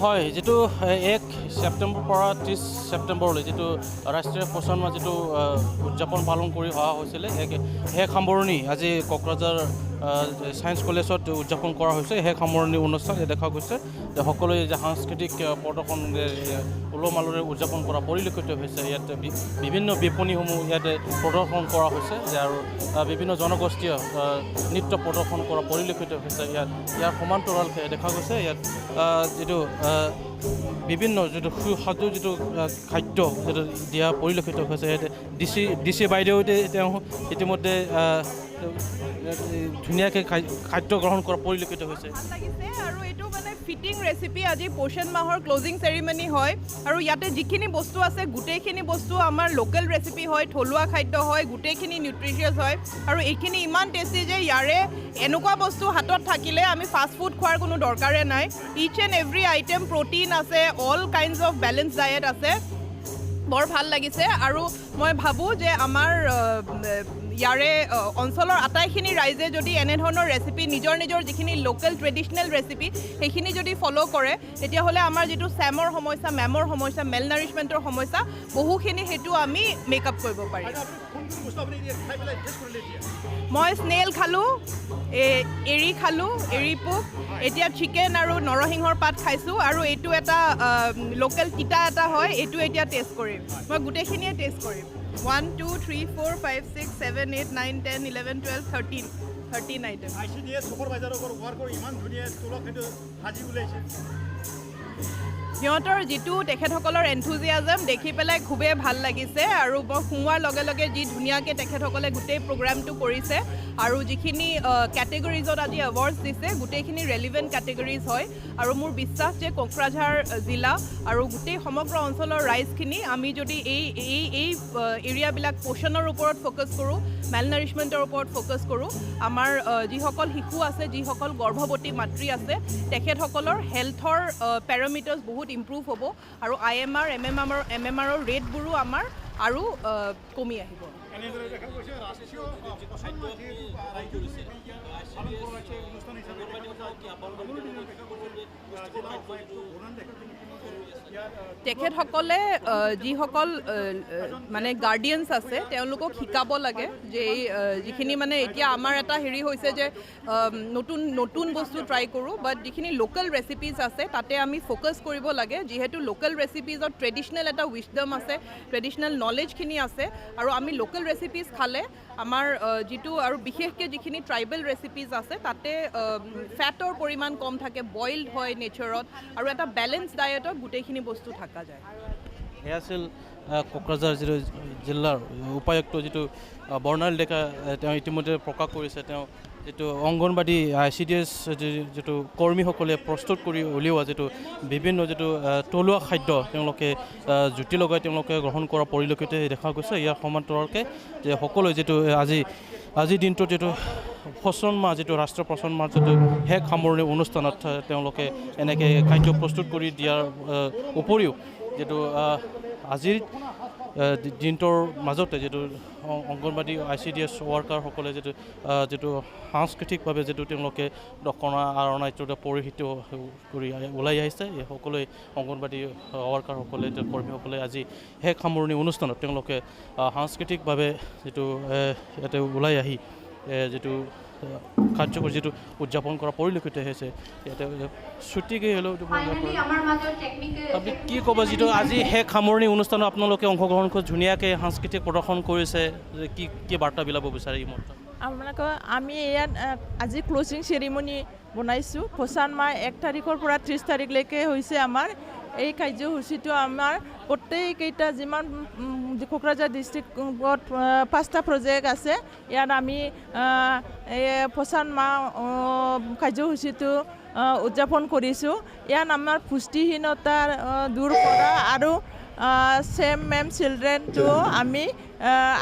হয় যেটো 1 ছেপ্টেম্বৰ পৰা 30 ছেপ্টেম্বৰলৈ যেটো ৰাষ্ট্ৰীয় পোষণ মাহ যেটো উদযাপন পালন কৰি অহা হৈছিলে শেষ সামৰণি আজি কোকৰাঝাৰ সায়েন্স কলেজত উদযাপন কৰা হৈছে শেষ সামৰণি অনুষ্ঠান দেখা গৈছে যে সকলোৱে যে সাংস্কৃতিক প্ৰদৰ্শন উলহ মালহেৰে উদযাপন কৰা পৰিলক্ষিত হৈছে ইয়াত বিভিন্ন বিপণীসমূহ ইয়াতে প্ৰদৰ্শন কৰা হৈছে যে আৰু বিভিন্ন জনগোষ্ঠীয় নৃত্য প্ৰদৰ্শন কৰা পৰিলক্ষিত হৈছে ইয়াৰ সমান্তৰালকৈ দেখা গৈছে ইয়াত যেটো বিভিন্ন যেটো সুস্বাদু যেটো খাদ্য যেটো দিয়া পৰিলক্ষিত হৈছে ডিচি বাইদেউতে তেওঁ ইতিমধ্যে ধুনীয়াকৈ খাদ্য গ্ৰহণ কৰা পৰিলক্ষিত হৈছে আৰু এইটো মানে ফিটিং ৰেচিপি আজি পোষণ মাহৰ ক্লোজিং চেৰিমনি হয় আৰু ইয়াতে যিখিনি বস্তু আছে গোটেইখিনি বস্তু আমাৰ লোকেল ৰেচিপি হয় থলুৱা খাদ্য হয় গোটেইখিনি নিউট্ৰিচিয়াছ হয় আৰু এইখিনি ইমান টেষ্টি যে ইয়াৰে এনেকুৱা বস্তু হাতত থাকিলে আমি ফাষ্ট ফুড খোৱাৰ কোনো দৰকাৰে নাই ইচ এণ্ড এভৰি আইটেম প্ৰটিন আছে all kinds of balance diet আছে বৰ ভাল লাগিছে আৰু মই ভাবোঁ যে আমাৰ ইয়াৰে অঞ্চলৰ আটাইখিনি ৰাইজে যদি এনেধৰণৰ ৰেচিপি নিজৰ যিখিনি লোকেল ট্ৰেডিশ্যনেল ৰেচিপি সেইখিনি যদি ফ'ল' কৰে তেতিয়াহ'লে আমাৰ যিটো মেমৰ সমস্যা মেল নাৰিছমেণ্টৰ সমস্যা বহুখিনি সেইটো আমি মেকআপ কৰিব পাৰিম মই স্নেল খালোঁ এৰি খালোঁ এৰি পোক এতিয়া চিকেন আৰু নৰসিংহৰ পাত খাইছোঁ আৰু এইটো এটা লোকেল তিতা এটা হয় এইটো এতিয়া টেষ্ট কৰিম মই গোটেইখিনিয়ে টেষ্ট কৰিম 1 2 3 4 5 6 7 8 9 10 11 12 13 আইটেম সিহঁতৰ যিটো তেখেতসকলৰ এনথুজিয়াজম দেখি পেলাই খুবেই ভাল লাগিছে আৰু মই সোমোৱাৰ লগে লগে যি ধুনীয়াকৈ তেখেতসকলে গোটেই প্ৰগ্ৰামটো কৰিছে আৰু যিখিনি কেটেগৰিজত আজি এৱাৰ্ডছ দিছে গোটেইখিনি ৰেলিভেণ্ট কেটেগৰিজ হয় আৰু মোৰ বিশ্বাস যে কোকৰাঝাৰ জিলা আৰু গোটেই সমগ্ৰ অঞ্চলৰ ৰাইজখিনি আমি যদি এই এৰিয়াবিলাক পোষণৰ ওপৰত ফ'কাছ কৰোঁ মেল নাৰিছমেণ্টৰ ওপৰত ফ'কাছ কৰোঁ আমাৰ যিসকল শিশু আছে যিসকল গৰ্ভৱতী মাতৃ আছে তেখেতসকলৰ হেল্থৰ পেৰামিটাৰ্ছ বহুত ইম্প্ৰুভ হ'ব আৰু IMR MMRৰ ৰেটবোৰো আমাৰ আৰু কমি আহিব তেখেতসকলে যিসকল মানে গাৰ্ডিয়ানছ আছে তেওঁলোকক শিকাব লাগে যে এই যিখিনি মানে এতিয়া আমাৰ এটা হেৰি হৈছে যে নতুন বস্তু ট্ৰাই কৰোঁ বাট যিখিনি লোকেল ৰেচিপিজ আছে তাতে আমি ফ'কাছ কৰিব লাগে যিহেতু লোকেল ৰেচিপিজত ট্ৰেডিশ্যনেল এটা উইছডম আছে ট্ৰেডিশ্যনেল নলেজখিনি আছে আৰু আমি লোকেল ৰেচিপিজ খালে আমাৰ যিটো আৰু বিশেষকৈ যিখিনি ট্ৰাইবেল ৰেচিপিজ আছে তাতে ফেটৰ পৰিমাণ কম থাকে বইল্ড হয় নেচাৰত আৰু এটা বেলেঞ্চ ডায়েটত গোটেইখিনি বস্তু থকা যায় এয়া আছিল কোকৰাঝাৰ যিটো জিলাৰ উপায়ুক্ত যিটো বৰ্ণালী ডেকা তেওঁ ইতিমধ্যে প্ৰকাশ কৰিছে তেওঁ যিটো অংগনবাদী ICDS যিটো কৰ্মীসকলে প্ৰস্তুত কৰি উলিওৱা যিটো বিভিন্ন যিটো থলুৱা খাদ্য তেওঁলোকে জুতি লগাই তেওঁলোকে গ্ৰহণ কৰা পৰিলক্ষিত দেখা গৈছে ইয়াৰ সমান্তৰালকৈ যে সকলোৱে যিটো আজিৰ দিনটোত যিটো পোষণ মাহ যিটো ৰাষ্ট্ৰীয় পোষণ মাহ যিটো শেষ সামৰণি অনুষ্ঠানত তেওঁলোকে এনেকৈ খাদ্য প্ৰস্তুত কৰি দিয়াৰ উপৰিও যিটো আজিৰ দিনটোৰ মাজতে যিটো অংগনবাদী ICDS ৱৰ্কাৰসকলে যিটো সাংস্কৃতিকভাৱে যিটো তেওঁলোকে দখনা আৰণা ইত্যাদি পৰিহিত কৰি ওলাই আহিছে এই সকলোৱে অংগনবাদী ৱৰ্কাৰসকলে কৰ্মীসকলে আজি শেষ সামৰণি অনুষ্ঠানত তেওঁলোকে সাংস্কৃতিকভাৱে যিটো ইয়াতে ওলাই আহি যিটো কাৰ্যকৰী যিটো উদযাপন কৰা পৰিলক্ষিত হৈছে ইয়াতে ছুটিকৈ হ'লেও আপুনি কি ক'ব যিটো আজি শেষ সামৰণি অনুষ্ঠানত আপোনালোকে অংশগ্ৰহণ কৰি ধুনীয়াকৈ সাংস্কৃতিক প্ৰদৰ্শন কৰিছে কি বাৰ্তা বিলাব বিচাৰে এই মুহূৰ্তত আপোনালোকে আমি ইয়াত আজি ক্ল'জিং চেৰিমনি বনাইছোঁ পোষণ মাহ 1 তাৰিখৰ পৰা 30 তাৰিখলৈকে হৈছে আমাৰ এই কাৰ্যসূচীটো আমাৰ প্ৰত্যেককেইটা যিমান কোকৰাঝাৰ ডিষ্ট্ৰিক্টত 5টা প্ৰজেক্ট আছে ইয়াত আমি পোষণ মাহ কাৰ্যসূচীটো উদযাপন কৰিছোঁ ইয়াত আমাৰ পুষ্টিহীনতা দূৰ কৰা আৰু মেম চিলড্ৰেনটো আমি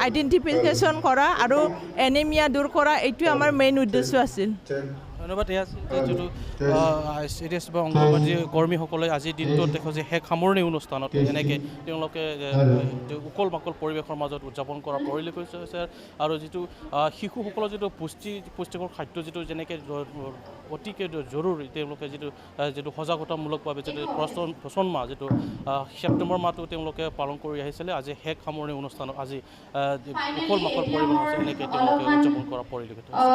আইডেণ্টিফিকেশ্যন কৰা আৰু এনিমিয়া দূৰ কৰা এইটোৱে আমাৰ মেইন উদ্দেশ্য আছিল ধন্যবাদ। এয়া আছিল যিটো ICDS বা অংগনবাদী কৰ্মীসকলে আজিৰ দিনটোত দেখোঁ যে শেষ সামৰণি অনুষ্ঠানত এনেকৈ তেওঁলোকে উকল মাকল পৰিৱেশৰ মাজত উদযাপন কৰা পৰিলক্ষিত হৈছে আৰু যিটো শিশুসকলৰ যিটো পুষ্টিকৰ খাদ্য যিটো যেনেকৈ অতিকৈ জৰুৰী তেওঁলোকে যিটো সজাগতামূলকভাৱে যিটো পচন মাহ যিটো ছেপ্টেম্বৰ মাহটো তেওঁলোকে পালন কৰি আহিছিলে আজি শেষ সামৰণি অনুষ্ঠানত আজি উকল মাকল পৰিৱেশ হৈছে এনেকৈ তেওঁলোকে উদযাপন কৰা পৰিলক্ষিত হৈছে।